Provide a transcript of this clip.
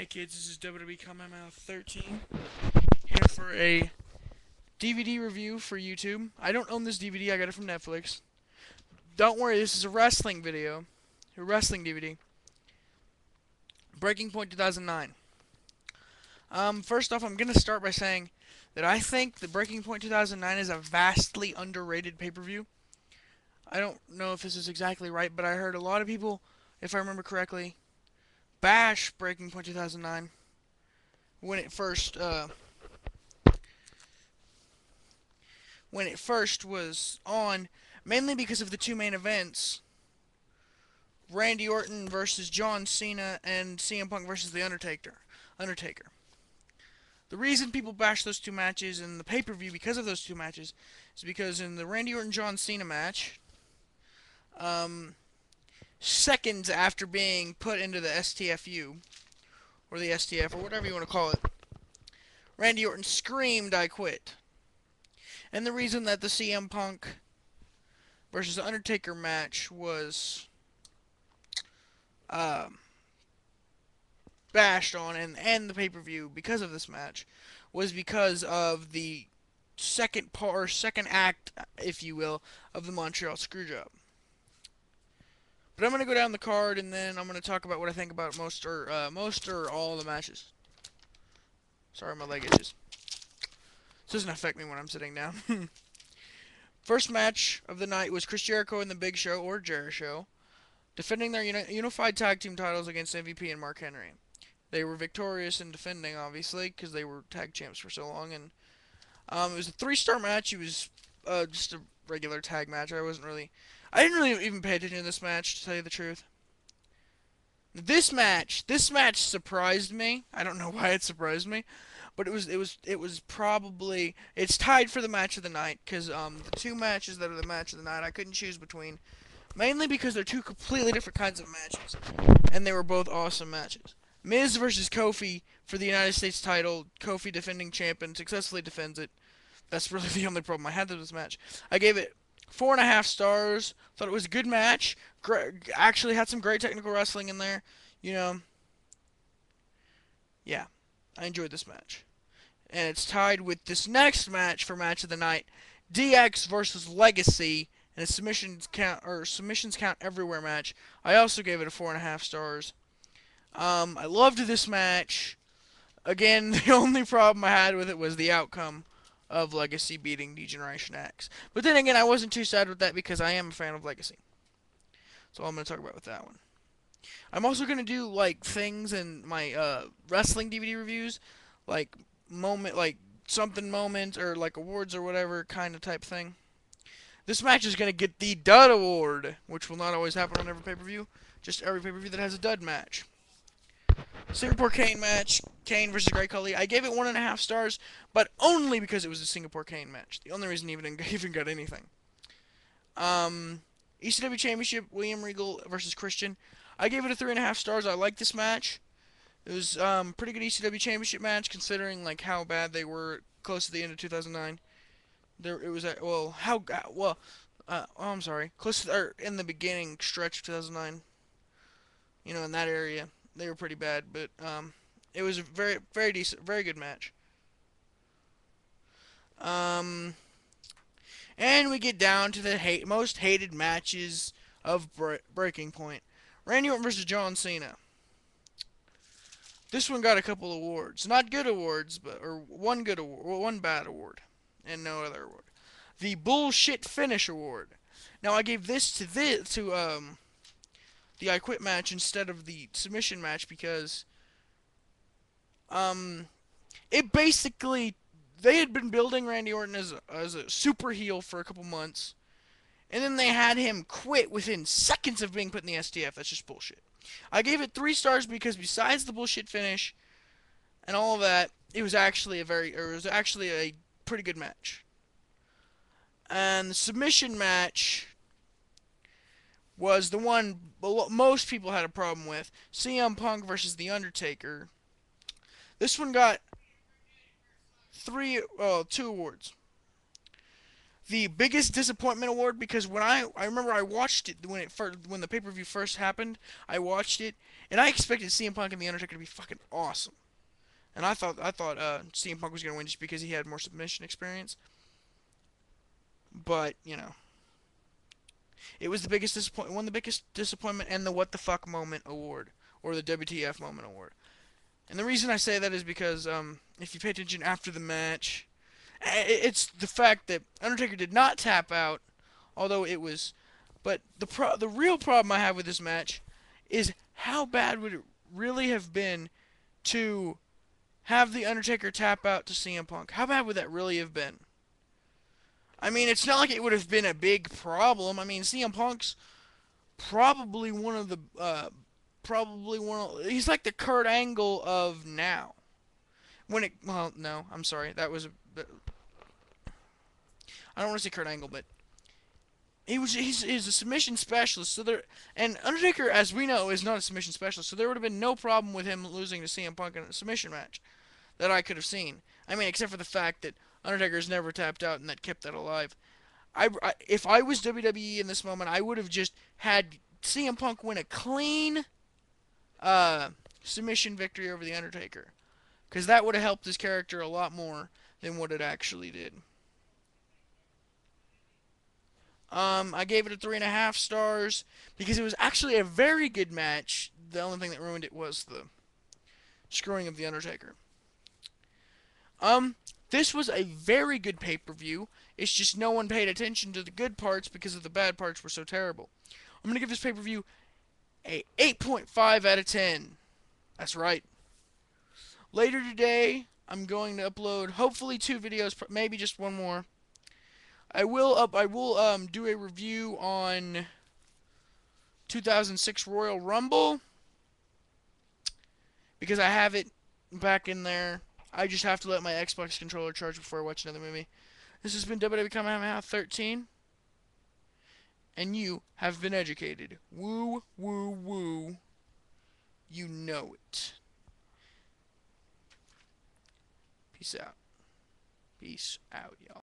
Hey kids, this is WWE Mouth 13 here for a DVD review for YouTube. I don't own this DVD, I got it from Netflix. Don't worry, this is a wrestling video, a wrestling DVD. Breaking Point 2009. First off, I'm going to start by saying that I think the Breaking Point 2009 is a vastly underrated pay-per-view. I don't know if this is exactly right, but I heard a lot of people, if I remember correctly, bash Breaking Point 2009 when it first was on, mainly because of the two main events, Randy Orton versus John Cena and CM Punk versus The Undertaker. The reason people bash those two matches in the pay-per-view because of those two matches is because in the Randy Orton John Cena match, um, seconds after being put into the STFU or the STF or whatever you want to call it, Randy Orton screamed, "I quit." And the reason that the CM Punk versus The Undertaker match was um, bashed on and the pay-per-view because of this match was because of the second act, if you will, of the Montreal Screwjob. But I'm gonna go down the card and then I'm gonna talk about what I think about most or all the matches. Sorry, my leg itches. This doesn't affect me when I'm sitting down. First match of the night was Chris Jericho and the Big Show, or Jeri-Show, defending their unified tag team titles against MVP and Mark Henry. They were victorious in defending, obviously, because they were tag champs for so long. And it was a 3-star match. It was just a regular tag match. I didn't really even pay attention to this match, to tell you the truth. This match surprised me. I don't know why it surprised me, but it was probably, it's tied for the match of the night because the two matches that are the match of the night I couldn't choose between, mainly because they're two completely different kinds of matches, and they were both awesome matches. Miz versus Kofi for the United States title. Kofi, defending champion, successfully defends it. That's really the only problem I had with this match. I gave it 4.5 stars. Thought it was a good match. Actually had some great technical wrestling in there. You know, yeah, I enjoyed this match. And it's tied with this next match for match of the night: DX versus Legacy in a submissions count everywhere match. I also gave it a 4.5 stars. I loved this match. Again, the only problem I had with it was the outcome of Legacy beating D-Generation X. But then again, I wasn't too sad with that because I am a fan of Legacy. So I'm going to talk about with that one. I'm also going to do like things in my wrestling DVD reviews, like like something moments or like awards or whatever kind of type thing. This match is going to get the Dud Award, which will not always happen on every pay-per-view. Just every pay-per-view that has a dud match. Singapore Kane match, Kane versus Great Khali. I gave it 1.5 stars, but only because it was a Singapore Kane match. The only reason even got anything. ECW Championship, William Regal versus Christian. I gave it a 3.5 stars. I liked this match. It was pretty good ECW Championship match considering like how bad they were close to the end of 2009. There it was at, well how well I'm sorry, close to, or in the beginning stretch of 2009. You know, in that area they were pretty bad, but it was a very decent, very good match. Um, and we get down to the most hated matches of Breaking Point: Randy Orton versus John Cena. This one got a couple awards, not good awards, but or one good award, one bad award, and no other award. The Bullshit Finish Award. Now I gave this to the I Quit match instead of the submission match because um it basically, they had been building Randy Orton as a super heel for a couple months, and then they had him quit within seconds of being put in the STF. That's just bullshit. I gave it 3 stars because besides the bullshit finish and all of that, it was actually a pretty good match. And the submission match was the one most people had a problem with: CM Punk versus The Undertaker. This one got two awards. The biggest disappointment award, because when I remember I watched it when the pay-per-view first happened. I watched it And I expected CM Punk and The Undertaker to be fucking awesome. And I thought CM Punk was gonna win just because he had more submission experience. But it was the biggest disappointment, one of the biggest disappointment, and the what the fuck moment award, or the WTF moment award. And the reason I say that is because if you pay attention after the match, it's the fact that Undertaker did not tap out, although it was. But the real problem I have with this match is how bad would it really have been to have the Undertaker tap out to CM Punk? How bad would that really have been? I mean, it's not like it would have been a big problem. I mean, CM Punk's probably one of the he's like the Kurt Angle of now. Well, no, I'm sorry, that was I don't want to say Kurt Angle, but he's a submission specialist. So there, and Undertaker, as we know, is not a submission specialist. So there would have been no problem with him losing to CM Punk in a submission match that I could have seen. I mean, except for the fact that Undertaker's never tapped out and that kept that alive. If I was WWE in this moment, I would have just had CM Punk win a clean submission victory over the Undertaker, because that would have helped his character a lot more than what it actually did. I gave it a 3.5 stars because it was actually a very good match. The only thing that ruined it was the screwing of the Undertaker. Um, this was a very good pay-per-view. It's just no one paid attention to the good parts because of the bad parts were so terrible. I'm gonna give this pay-per-view a 8.5 out of 10. That's right. Later today, I'm going to upload hopefully 2 videos, maybe just one more. I will do a review on 2006 Royal Rumble because I have it back in there. I just have to let my Xbox controller charge before I watch another movie. This has been WWE Kamehameha 13, and you have been educated. Woo, woo, woo. You know it. Peace out. Peace out, y'all.